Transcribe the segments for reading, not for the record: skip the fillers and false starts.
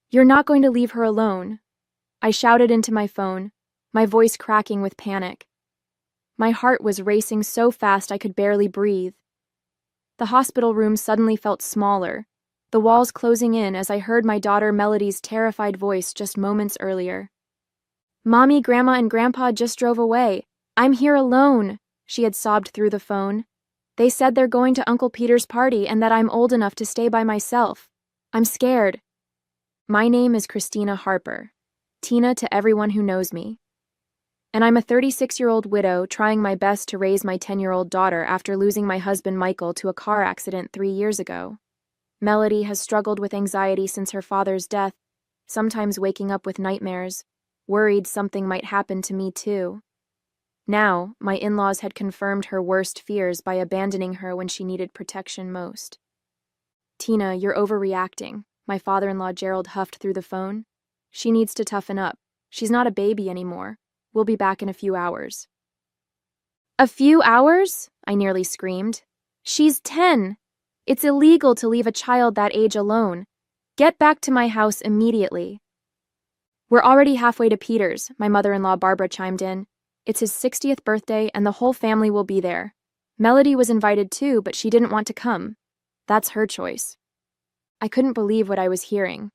You're not going to leave her alone. I shouted into my phone, my voice cracking with panic. My heart was racing so fast I could barely breathe. The hospital room suddenly felt smaller, the walls closing in as I heard my daughter Melody's terrified voice just moments earlier. "Mommy, Grandma, and Grandpa just drove away. I'm here alone," she had sobbed through the phone. "They said they're going to Uncle Peter's party and that I'm old enough to stay by myself. I'm scared." My name is Christina Harper, Tina to everyone who knows me. And I'm a 36-year-old widow trying my best to raise my 10-year-old daughter after losing my husband Michael to a car accident 3 years ago. Melody has struggled with anxiety since her father's death, sometimes waking up with nightmares, worried something might happen to me too. Now, my in-laws had confirmed her worst fears by abandoning her when she needed protection most. "Tina, you're overreacting," my father-in-law Gerald huffed through the phone. "She needs to toughen up. She's not a baby anymore. We'll be back in a few hours." "A few hours?" I nearly screamed. "She's 10. It's illegal to leave a child that age alone. Get back to my house immediately." "We're already halfway to Peter's," my mother-in-law Barbara chimed in. "It's his 60th birthday and the whole family will be there. Melody was invited too, but she didn't want to come. That's her choice." I couldn't believe what I was hearing.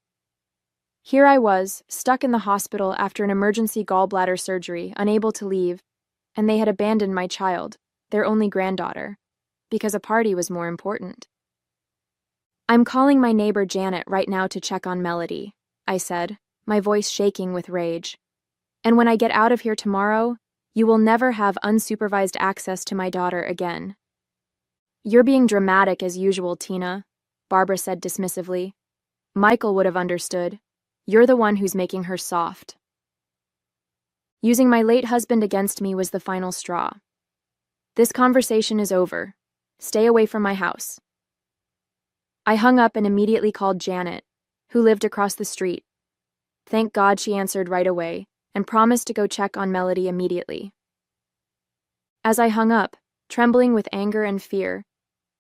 Here I was, stuck in the hospital after an emergency gallbladder surgery, unable to leave, and they had abandoned my child, their only granddaughter, because a party was more important. "I'm calling my neighbor Janet right now to check on Melody," I said, my voice shaking with rage. "And when I get out of here tomorrow, you will never have unsupervised access to my daughter again." "You're being dramatic as usual, Tina," Barbara said dismissively. "Michael would have understood. You're the one who's making her soft." Using my late husband against me was the final straw. "This conversation is over. Stay away from my house." I hung up and immediately called Janet, who lived across the street. Thank God she answered right away and promised to go check on Melody immediately. As I hung up, trembling with anger and fear,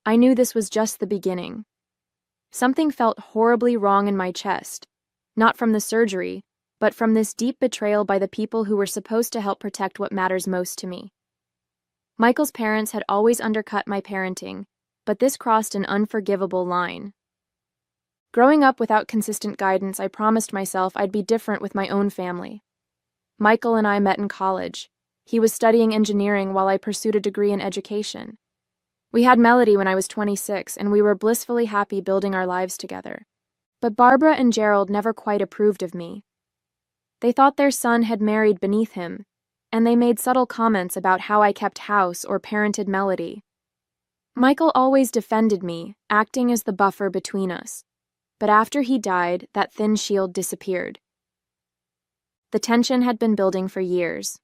I knew this was just the beginning. Something felt horribly wrong in my chest, not from the surgery, but from this deep betrayal by the people who were supposed to help protect what matters most to me. Michael's parents had always undercut my parenting, but this crossed an unforgivable line. Growing up without consistent guidance, I promised myself I'd be different with my own family. Michael and I met in college. He was studying engineering while I pursued a degree in education. We had Melody when I was 26, and we were blissfully happy building our lives together. But Barbara and Gerald never quite approved of me. They thought their son had married beneath him, and they made subtle comments about how I kept house or parented Melody. Michael always defended me, acting as the buffer between us. But after he died, that thin shield disappeared. The tension had been building for years.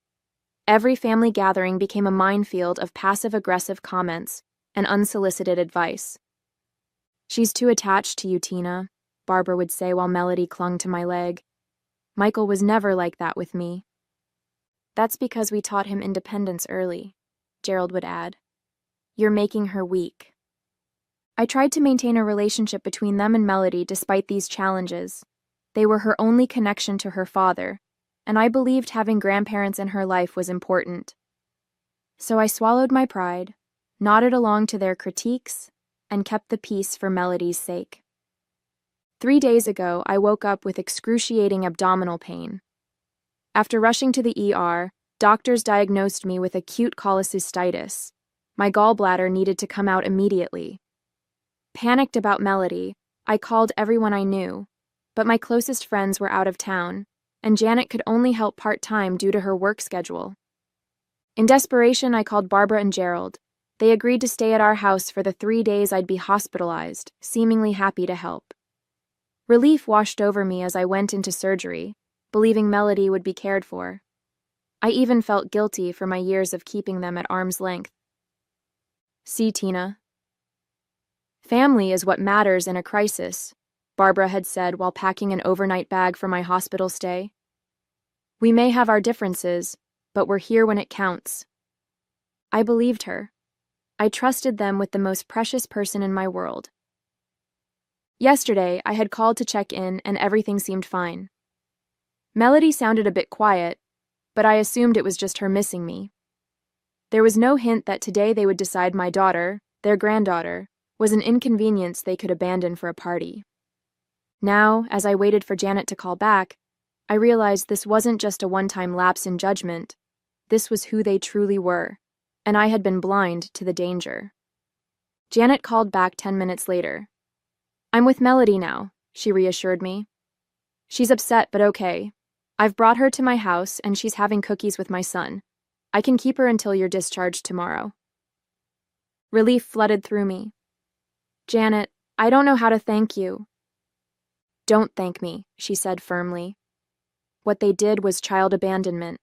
Every family gathering became a minefield of passive-aggressive comments and unsolicited advice. "She's too attached to you, Tina," Barbara would say while Melody clung to my leg. "Michael was never like that with me." "That's because we taught him independence early," Gerald would add. "You're making her weak." I tried to maintain a relationship between them and Melody despite these challenges. They were her only connection to her father, and I believed having grandparents in her life was important. So I swallowed my pride, nodded along to their critiques, and kept the peace for Melody's sake. 3 days ago, I woke up with excruciating abdominal pain. After rushing to the ER, doctors diagnosed me with acute cholecystitis. My gallbladder needed to come out immediately. Panicked about Melody, I called everyone I knew, but my closest friends were out of town, and Janet could only help part-time due to her work schedule. In desperation, I called Barbara and Gerald. They agreed to stay at our house for the 3 days I'd be hospitalized, seemingly happy to help. Relief washed over me as I went into surgery, believing Melody would be cared for. I even felt guilty for my years of keeping them at arm's length. "See, Tina. Family is what matters in a crisis," Barbara had said while packing an overnight bag for my hospital stay. "We may have our differences, but we're here when it counts." I believed her. I trusted them with the most precious person in my world. Yesterday, I had called to check in and everything seemed fine. Melody sounded a bit quiet, but I assumed it was just her missing me. There was no hint that today they would decide my daughter, their granddaughter, was an inconvenience they could abandon for a party. Now, as I waited for Janet to call back, I realized this wasn't just a one-time lapse in judgment. This was who they truly were, and I had been blind to the danger. Janet called back 10 minutes later. "I'm with Melody now," she reassured me. "She's upset, but okay. I've brought her to my house, and she's having cookies with my son. I can keep her until you're discharged tomorrow." Relief flooded through me. "Janet, I don't know how to thank you." "Don't thank me," she said firmly. "What they did was child abandonment.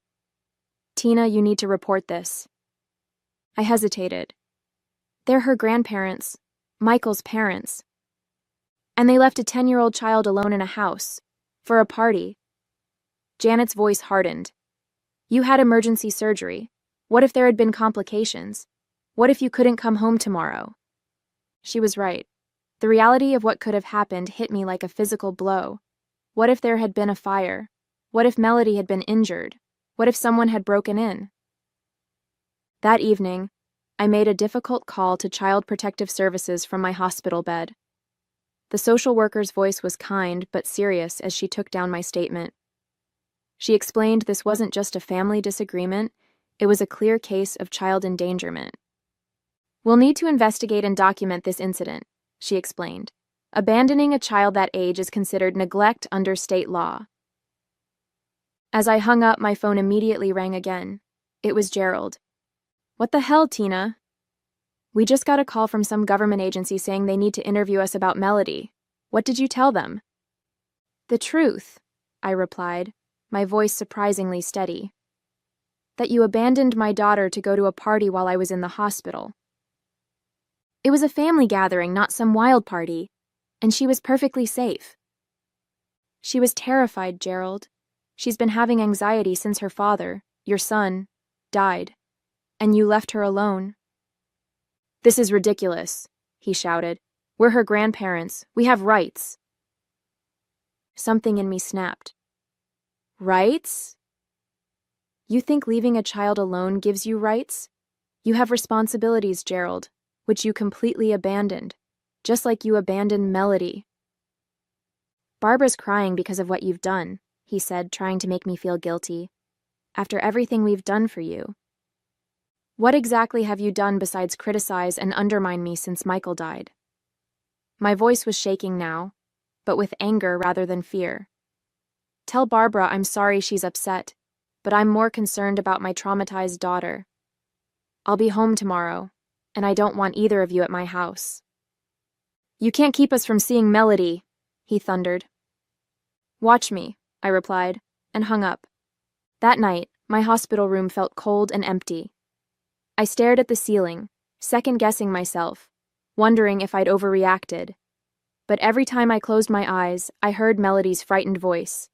Tina, you need to report this." I hesitated. They're her grandparents, Michael's parents. And they left a 10-year-old child alone in a house, for a party. Janet's voice hardened. "You had emergency surgery. What if there had been complications? What if you couldn't come home tomorrow?" She was right. The reality of what could have happened hit me like a physical blow. What if there had been a fire? What if Melody had been injured? What if someone had broken in? That evening, I made a difficult call to Child Protective Services from my hospital bed. The social worker's voice was kind but serious as she took down my statement. She explained this wasn't just a family disagreement, it was a clear case of child endangerment. "We'll need to investigate and document this incident," she explained. "Abandoning a child that age is considered neglect under state law." As I hung up, my phone immediately rang again. It was Gerald. "What the hell, Tina?" "We just got a call from some government agency saying they need to interview us about Melody. What did you tell them?" "The truth," I replied, my voice surprisingly steady. "That you abandoned my daughter to go to a party while I was in the hospital. It was a family gathering, not some wild party, and she was perfectly safe." "She was terrified, Gerald. She's been having anxiety since her father, your son, died. And you left her alone." "This is ridiculous," he shouted. "We're her grandparents. We have rights." Something in me snapped. "Rights? You think leaving a child alone gives you rights? You have responsibilities, Gerald, which you completely abandoned, just like you abandoned Melody." "Barbara's crying because of what you've done," he said, trying to make me feel guilty. "After everything we've done for you. What exactly have you done besides criticize and undermine me since Michael died?" My voice was shaking now, but with anger rather than fear. "Tell Barbara I'm sorry she's upset, but I'm more concerned about my traumatized daughter. I'll be home tomorrow, and I don't want either of you at my house." "You can't keep us from seeing Melody," he thundered. "Watch me," I replied, and hung up. That night, my hospital room felt cold and empty. I stared at the ceiling, second-guessing myself, wondering if I'd overreacted. But every time I closed my eyes, I heard Melody's frightened voice.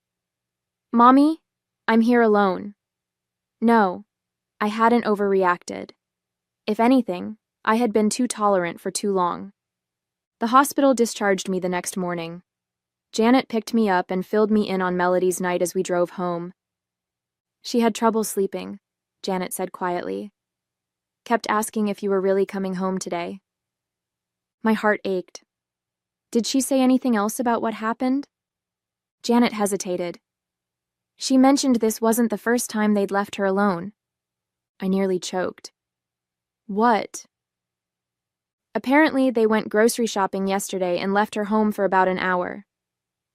"Mommy, I'm here alone." No, I hadn't overreacted. If anything, I had been too tolerant for too long. The hospital discharged me the next morning. Janet picked me up and filled me in on Melody's night as we drove home. "She had trouble sleeping," Janet said quietly. "Kept asking if you were really coming home today." My heart ached. "Did she say anything else about what happened?" Janet hesitated. "She mentioned this wasn't the first time they'd left her alone." I nearly choked. "What?" "Apparently, they went grocery shopping yesterday and left her home for about an hour.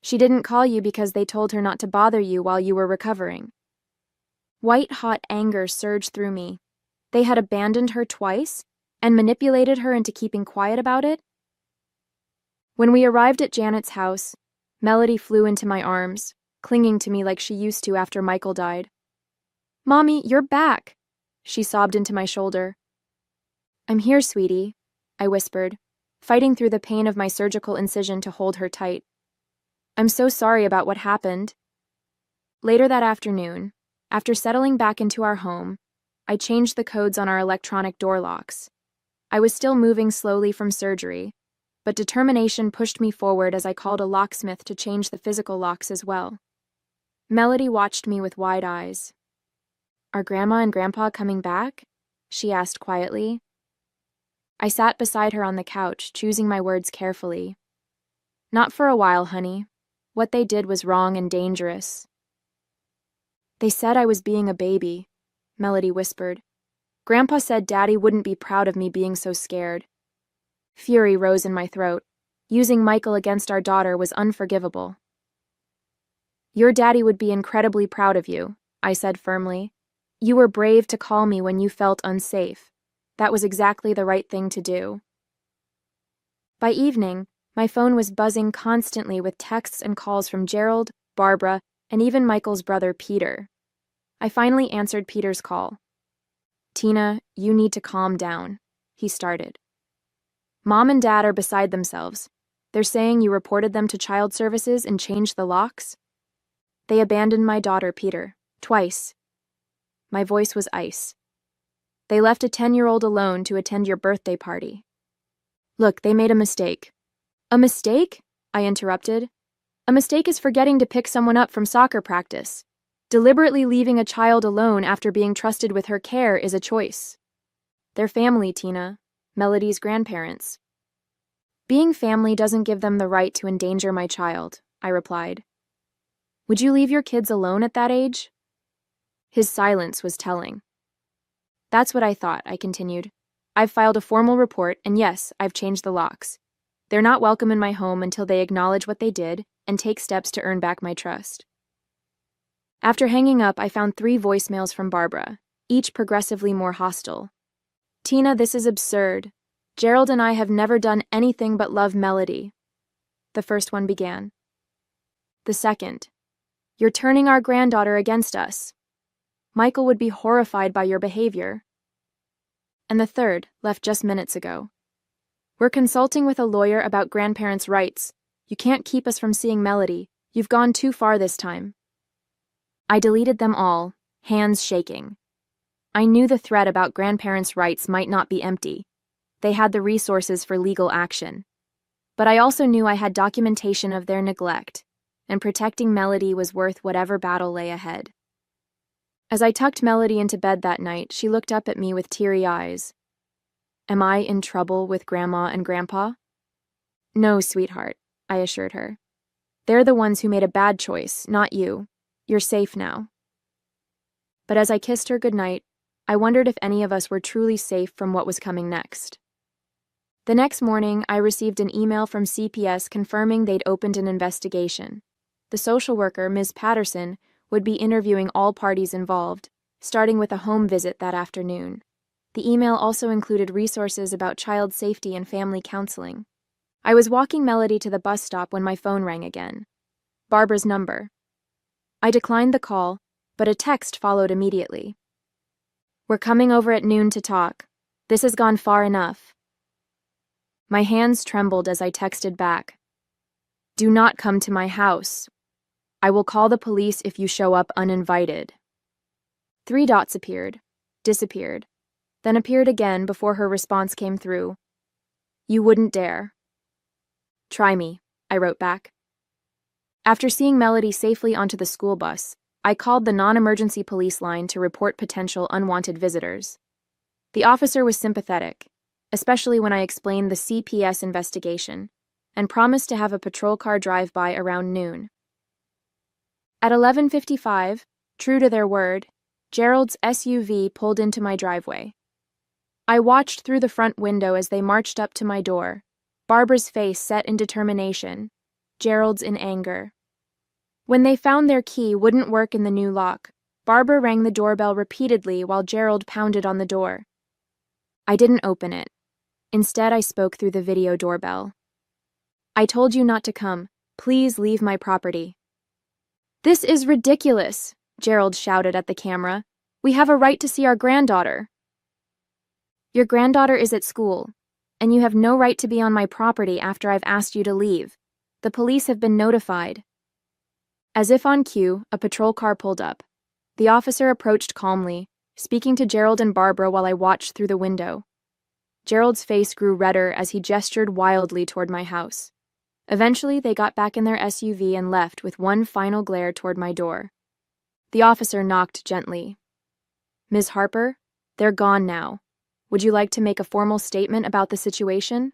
She didn't call you because they told her not to bother you while you were recovering." White-hot anger surged through me. They had abandoned her twice and manipulated her into keeping quiet about it? When we arrived at Janet's house, Melody flew into my arms, clinging to me like she used to after Michael died. "Mommy, you're back," she sobbed into my shoulder. "I'm here, sweetie," I whispered, fighting through the pain of my surgical incision to hold her tight. "I'm so sorry about what happened." Later that afternoon, after settling back into our home, I changed the codes on our electronic door locks. I was still moving slowly from surgery, but determination pushed me forward as I called a locksmith to change the physical locks as well. Melody watched me with wide eyes. "Are Grandma and Grandpa coming back?" she asked quietly. I sat beside her on the couch, choosing my words carefully. "Not for a while, honey. What they did was wrong and dangerous." "They said I was being a baby," Melody whispered. "Grandpa said Daddy wouldn't be proud of me being so scared." Fury rose in my throat. Using Michael against our daughter was unforgivable. "Your daddy would be incredibly proud of you," I said firmly. "You were brave to call me when you felt unsafe. That was exactly the right thing to do." By evening, my phone was buzzing constantly with texts and calls from Gerald, Barbara, and even Michael's brother Peter. I finally answered Peter's call. "Tina, you need to calm down," he started. "Mom and Dad are beside themselves. They're saying you reported them to child services and changed the locks?" "They abandoned my daughter, Peter, twice." My voice was ice. "They left a 10-year-old alone to attend your birthday party." "Look, they made a mistake." "A mistake?" I interrupted. "A mistake is forgetting to pick someone up from soccer practice. Deliberately leaving a child alone after being trusted with her care is a choice." "They're family, Tina. Melody's grandparents." "Being family doesn't give them the right to endanger my child," I replied. "Would you leave your kids alone at that age?" His silence was telling. "That's what I thought," I continued. "I've filed a formal report, and yes, I've changed the locks. They're not welcome in my home until they acknowledge what they did and take steps to earn back my trust." After hanging up, I found 3 voicemails from Barbara, each progressively more hostile. "Tina, this is absurd. Gerald and I have never done anything but love Melody." The first one began. The second, "You're turning our granddaughter against us. Michael would be horrified by your behavior." And the third, left just minutes ago. "We're consulting with a lawyer about grandparents' rights. You can't keep us from seeing Melody. You've gone too far this time." I deleted them all, hands shaking. I knew the threat about grandparents' rights might not be empty. They had the resources for legal action. But I also knew I had documentation of their neglect, and protecting Melody was worth whatever battle lay ahead. As I tucked Melody into bed that night, she looked up at me with teary eyes. "Am I in trouble with Grandma and Grandpa?" "No, sweetheart," I assured her. "They're the ones who made a bad choice, not you. You're safe now." But as I kissed her goodnight, I wondered if any of us were truly safe from what was coming next. The next morning, I received an email from CPS confirming they'd opened an investigation. The social worker, Ms. Patterson, would be interviewing all parties involved, starting with a home visit that afternoon. The email also included resources about child safety and family counseling. I was walking Melody to the bus stop when my phone rang again. Barbara's number. I declined the call, but a text followed immediately. "We're coming over at noon to talk. This has gone far enough." My hands trembled as I texted back. "Do not come to my house. I will call the police if you show up uninvited." 3 dots appeared, disappeared, then appeared again before her response came through. "You wouldn't dare." "Try me," I wrote back. After seeing Melody safely onto the school bus, I called the non-emergency police line to report potential unwanted visitors. The officer was sympathetic, especially when I explained the CPS investigation, and promised to have a patrol car drive by around noon. At 11:55, true to their word, Gerald's SUV pulled into my driveway. I watched through the front window as they marched up to my door, Barbara's face set in determination, Gerald's in anger. When they found their key wouldn't work in the new lock, Barbara rang the doorbell repeatedly while Gerald pounded on the door. I didn't open it. Instead, I spoke through the video doorbell. "I told you not to come. Please leave my property." "This is ridiculous," Gerald shouted at the camera. "We have a right to see our granddaughter." "Your granddaughter is at school, and you have no right to be on my property after I've asked you to leave. The police have been notified." As if on cue, a patrol car pulled up. The officer approached calmly, speaking to Gerald and Barbara while I watched through the window. Gerald's face grew redder as he gestured wildly toward my house. Eventually, they got back in their SUV and left with one final glare toward my door. The officer knocked gently. "Ms. Harper, they're gone now. Would you like to make a formal statement about the situation?"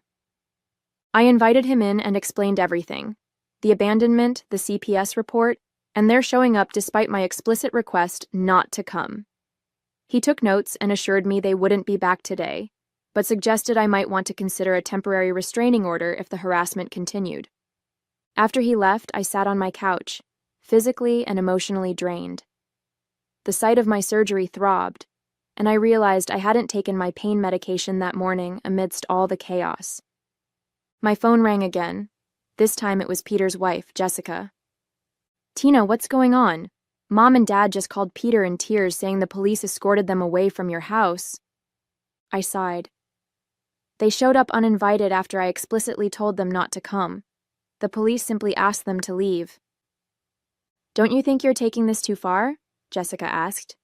I invited him in and explained everything: the abandonment, the CPS report, and their showing up despite my explicit request not to come. He took notes and assured me they wouldn't be back today, but suggested I might want to consider a temporary restraining order if the harassment continued. After he left, I sat on my couch, physically and emotionally drained. The sight of my surgery throbbed, and I realized I hadn't taken my pain medication that morning amidst all the chaos. My phone rang again. This time it was Peter's wife, Jessica. "Tina, what's going on? Mom and Dad just called Peter in tears saying the police escorted them away from your house." I sighed. "They showed up uninvited after I explicitly told them not to come. The police simply asked them to leave." "Don't you think you're taking this too far?" Jessica asked.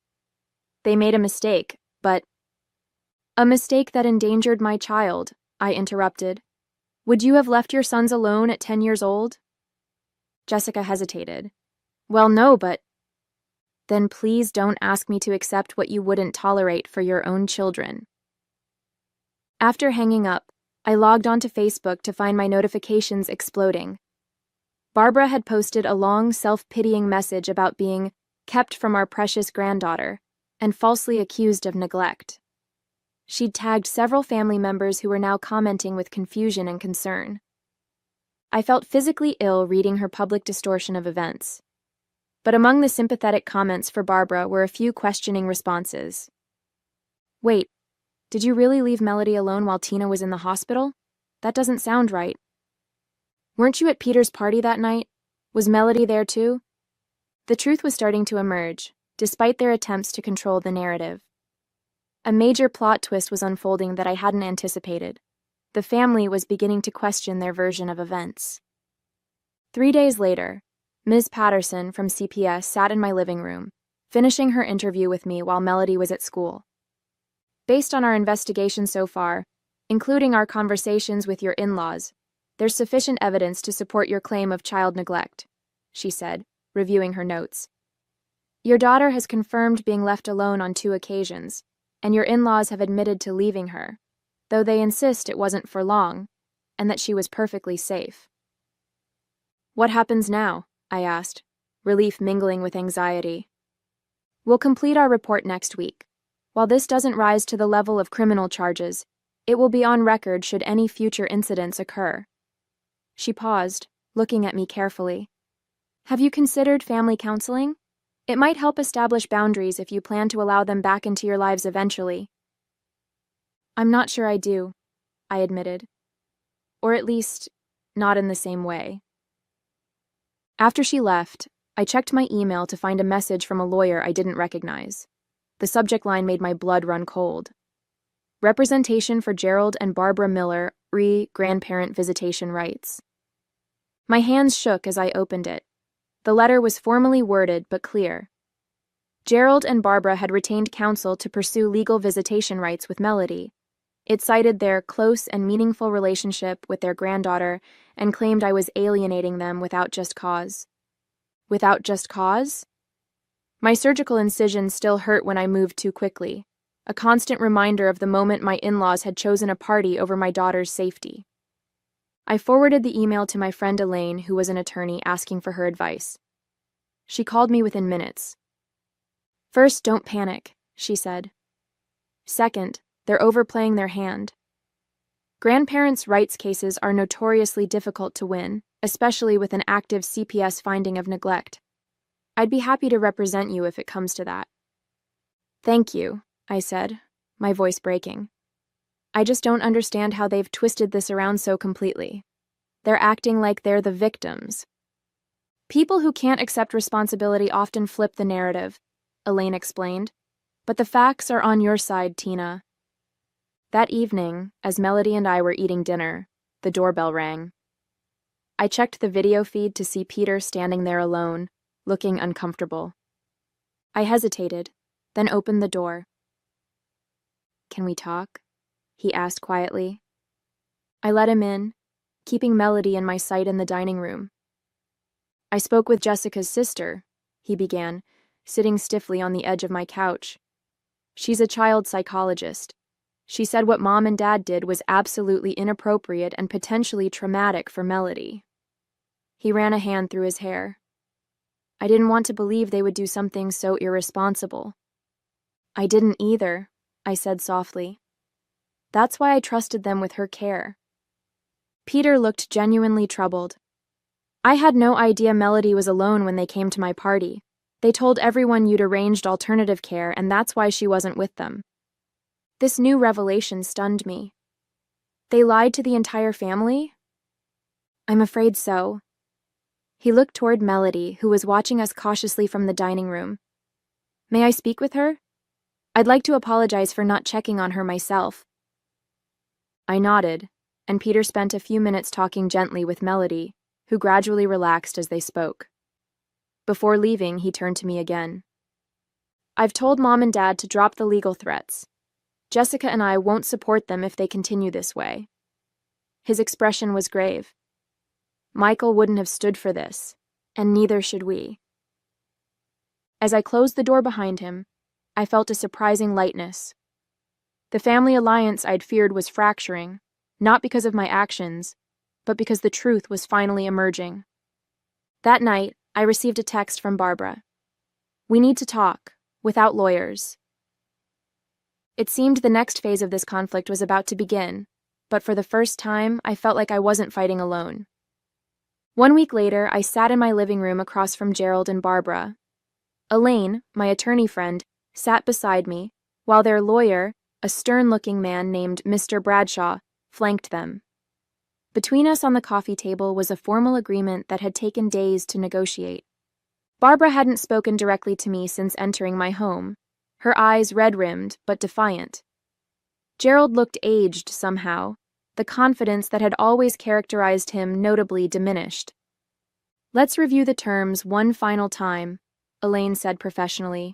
"They made a mistake, but—" "A mistake that endangered my child," I interrupted. "Would you have left your sons alone at 10 years old?" Jessica hesitated. "Well, no, but—" "Then please don't ask me to accept what you wouldn't tolerate for your own children." After hanging up, I logged onto Facebook to find my notifications exploding. Barbara had posted a long, self-pitying message about being kept from our precious granddaughter and falsely accused of neglect. She'd tagged several family members who were now commenting with confusion and concern. I felt physically ill reading her public distortion of events. But among the sympathetic comments for Barbara were a few questioning responses. "Wait, did you really leave Melody alone while Tina was in the hospital? That doesn't sound right. Weren't you at Peter's party that night? Was Melody there too?" The truth was starting to emerge, despite their attempts to control the narrative. A major plot twist was unfolding that I hadn't anticipated. The family was beginning to question their version of events. 3 days later, Ms. Patterson from CPS sat in my living room, finishing her interview with me while Melody was at school. "Based on our investigation so far, including our conversations with your in-laws, there's sufficient evidence to support your claim of child neglect," she said, reviewing her notes. "Your daughter has confirmed being left alone on 2 occasions, and your in-laws have admitted to leaving her, though they insist it wasn't for long, and that she was perfectly safe." "What happens now?" I asked, relief mingling with anxiety. "We'll complete our report next week. While this doesn't rise to the level of criminal charges, it will be on record should any future incidents occur." She paused, looking at me carefully. "Have you considered family counseling? It might help establish boundaries if you plan to allow them back into your lives eventually." "I'm not sure I do," I admitted. "Or at least, not in the same way." After she left, I checked my email to find a message from a lawyer I didn't recognize. The subject line made my blood run cold. "Representation for Gerald and Barbara Miller, grandparent visitation rights." My hands shook as I opened it. The letter was formally worded but clear. Gerald and Barbara had retained counsel to pursue legal visitation rights with Melody. It cited their close and meaningful relationship with their granddaughter and claimed I was alienating them without just cause. Without just cause? My surgical incision still hurt when I moved too quickly, a constant reminder of the moment my in-laws had chosen a party over my daughter's safety. I forwarded the email to my friend Elaine, who was an attorney, asking for her advice. She called me within minutes. "First, don't panic," she said. "Second, they're overplaying their hand. Grandparents' rights cases are notoriously difficult to win, especially with an active CPS finding of neglect. I'd be happy to represent you if it comes to that." "Thank you," I said, my voice breaking. "I just don't understand how they've twisted this around so completely. They're acting like they're the victims." "People who can't accept responsibility often flip the narrative," Elaine explained. "But the facts are on your side, Tina." That evening, as Melody and I were eating dinner, the doorbell rang. I checked the video feed to see Peter standing there alone, looking uncomfortable. I hesitated, then opened the door. "Can we talk?" he asked quietly. I let him in, keeping Melody in my sight in the dining room. I spoke with Jessica's sister, he began, sitting stiffly on the edge of my couch. She's a child psychologist. She said what Mom and Dad did was absolutely inappropriate and potentially traumatic for Melody. He ran a hand through his hair. I didn't want to believe they would do something so irresponsible. I didn't either, I said softly. That's why I trusted them with her care. Peter looked genuinely troubled. I had no idea Melody was alone when they came to my party. They told everyone you'd arranged alternative care, and that's why she wasn't with them. This new revelation stunned me. They lied to the entire family? I'm afraid so. He looked toward Melody, who was watching us cautiously from the dining room. May I speak with her? I'd like to apologize for not checking on her myself. I nodded, and Peter spent a few minutes talking gently with Melody, who gradually relaxed as they spoke. Before leaving, he turned to me again. I've told Mom and Dad to drop the legal threats. Jessica and I won't support them if they continue this way. His expression was grave. Michael wouldn't have stood for this, and neither should we. As I closed the door behind him, I felt a surprising lightness. The family alliance I'd feared was fracturing, not because of my actions, but because the truth was finally emerging. That night, I received a text from Barbara. We need to talk, without lawyers. It seemed the next phase of this conflict was about to begin, but for the first time, I felt like I wasn't fighting alone. 1 week later, I sat in my living room across from Gerald and Barbara. Elaine, my attorney friend, sat beside me, while their lawyer, a stern-looking man named Mr. Bradshaw, flanked them. Between us on the coffee table was a formal agreement that had taken days to negotiate. Barbara hadn't spoken directly to me since entering my home, her eyes red-rimmed but defiant. Gerald looked aged somehow, the confidence that had always characterized him notably diminished. Let's review the terms one final time, Elaine said professionally.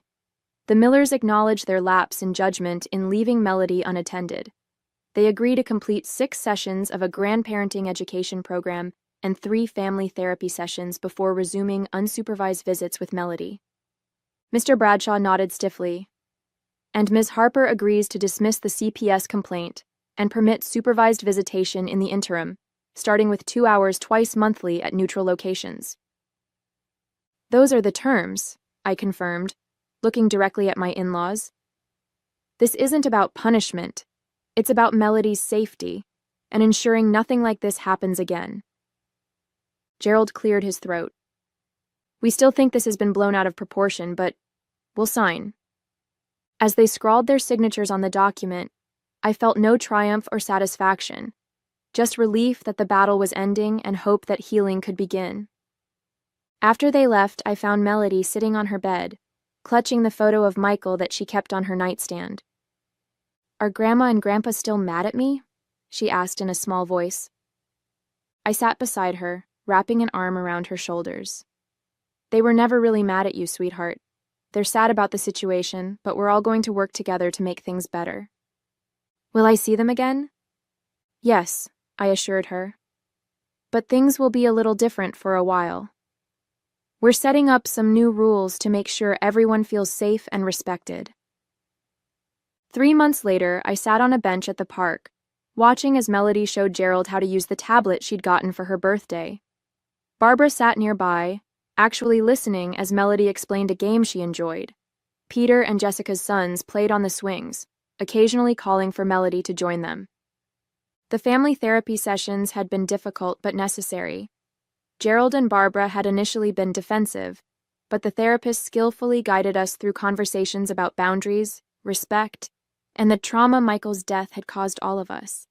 The Millers acknowledge their lapse in judgment in leaving Melody unattended. They agree to complete 6 sessions of a grandparenting education program and 3 family therapy sessions before resuming unsupervised visits with Melody. Mr. Bradshaw nodded stiffly. And Ms. Harper agrees to dismiss the CPS complaint and permit supervised visitation in the interim, starting with 2 hours twice monthly at neutral locations. Those are the terms, I confirmed, looking directly at my in-laws. This isn't about punishment. It's about Melody's safety and ensuring nothing like this happens again. Gerald cleared his throat. We still think this has been blown out of proportion, but we'll sign. As they scrawled their signatures on the document, I felt no triumph or satisfaction, just relief that the battle was ending and hope that healing could begin. After they left, I found Melody sitting on her bed, clutching the photo of Michael that she kept on her nightstand. Are Grandma and Grandpa still mad at me? She asked in a small voice. I sat beside her, wrapping an arm around her shoulders. They were never really mad at you, sweetheart. They're sad about the situation, but we're all going to work together to make things better. Will I see them again? Yes, I assured her. But things will be a little different for a while. We're setting up some new rules to make sure everyone feels safe and respected. 3 months later, I sat on a bench at the park, watching as Melody showed Gerald how to use the tablet she'd gotten for her birthday. Barbara sat nearby, actually listening as Melody explained a game she enjoyed. Peter and Jessica's sons played on the swings, occasionally calling for Melody to join them. The family therapy sessions had been difficult but necessary. Gerald and Barbara had initially been defensive, but the therapist skillfully guided us through conversations about boundaries, respect, and the trauma Michael's death had caused all of us.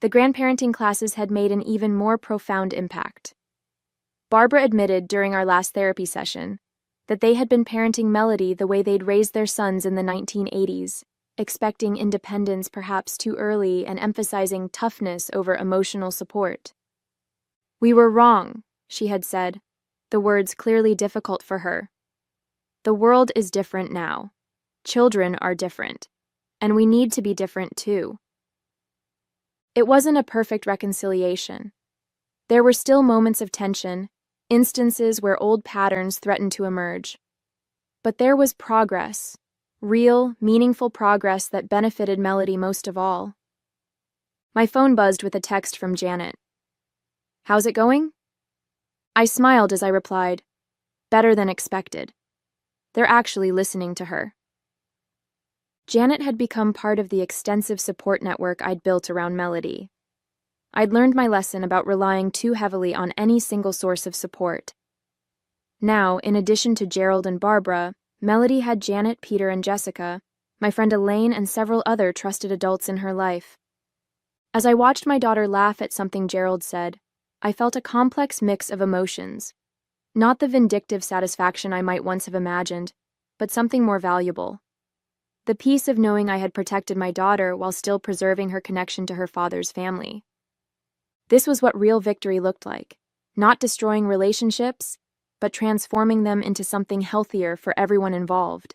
The grandparenting classes had made an even more profound impact. Barbara admitted during our last therapy session that they had been parenting Melody the way they'd raised their sons in the 1980s, expecting independence perhaps too early and emphasizing toughness over emotional support. We were wrong, she had said, the words clearly difficult for her. The world is different now. Children are different. And we need to be different too. It wasn't a perfect reconciliation. There were still moments of tension, instances where old patterns threatened to emerge. But there was progress, real, meaningful progress that benefited Melody most of all. My phone buzzed with a text from Janet. "How's it going?" I smiled as I replied, "Better than expected." They're actually listening to her. Janet had become part of the extensive support network I'd built around Melody. I'd learned my lesson about relying too heavily on any single source of support. Now, in addition to Gerald and Barbara, Melody had Janet, Peter, and Jessica, my friend Elaine, and several other trusted adults in her life. As I watched my daughter laugh at something Gerald said, I felt a complex mix of emotions. Not the vindictive satisfaction I might once have imagined, but something more valuable. The peace of knowing I had protected my daughter while still preserving her connection to her father's family. This was what real victory looked like, not destroying relationships, but transforming them into something healthier for everyone involved.